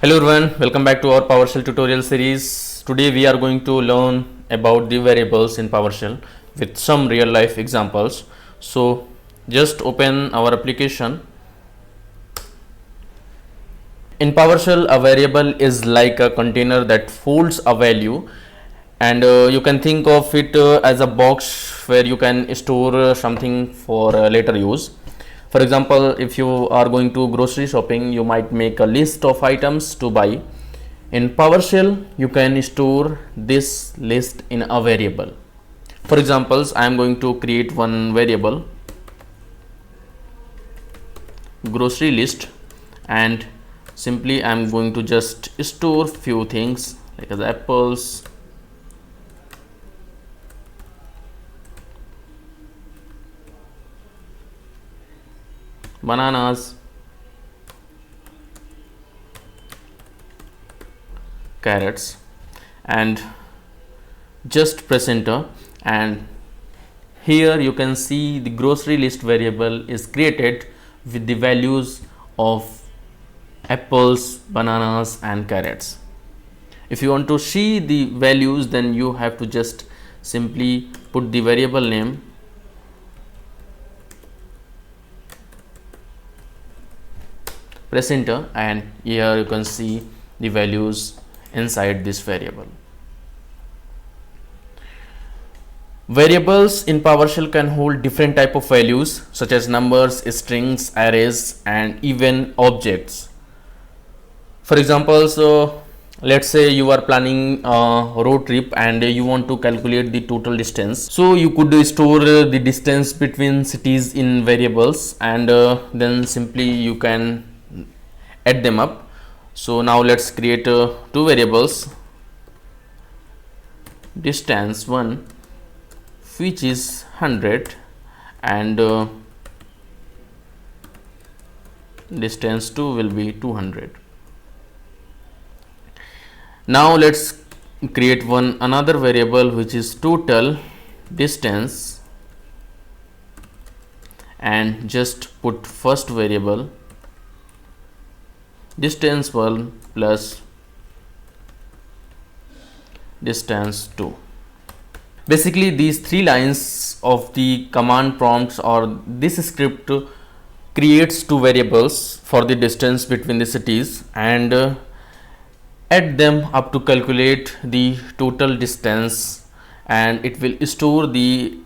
Hello everyone, welcome back to our PowerShell tutorial series. Today we are going to learn about the variables in PowerShell with some real life examples. So just open our application. In PowerShell, a variable is like a container that holds a value, and you can think of it as a box where you can store something for later use. For example, if you are going to grocery shopping, you might make a list of items to buy. In PowerShell, you can store this list in a variable. For examples, I am going to create one variable, grocery list, and simply I am going to just store few things like as apples, bananas, carrots, and just press enter, and here you can see the grocery list variable is created with the values of apples, bananas and carrots. If you want to see the values, then you have to just simply put the variable name, press enter, and here you can see the values inside this variable. Variables in PowerShell can hold different type of values such as numbers, strings, arrays and even objects. For example, so let's say you are planning a road trip and you want to calculate the total distance. So you could store the distance between cities in variables, and then simply you can add them up. So now let's create two variables, distance 1 which is 100 and distance 2 will be 200. Now let's create another variable which is total distance, and just put first variable distance 1 plus distance 2. Basically these three lines of the command prompts or this script creates two variables for the distance between the cities and add them up to calculate the total distance, and it will store the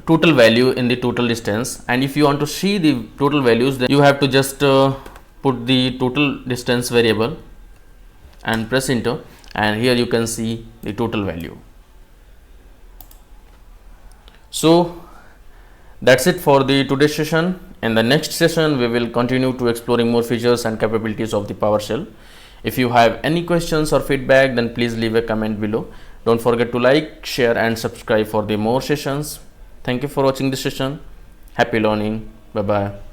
total value in the total distance. And if you want to see the total values, then you have to just put the total distance variable and press enter, and here you can see the total value. So that's it for the today's session. In the next session we will continue to exploring more features and capabilities of the PowerShell. If you have any questions or feedback, then please leave a comment below. Don't forget to like, share and subscribe for the more sessions. Thank you for watching this session. Happy learning. Bye bye.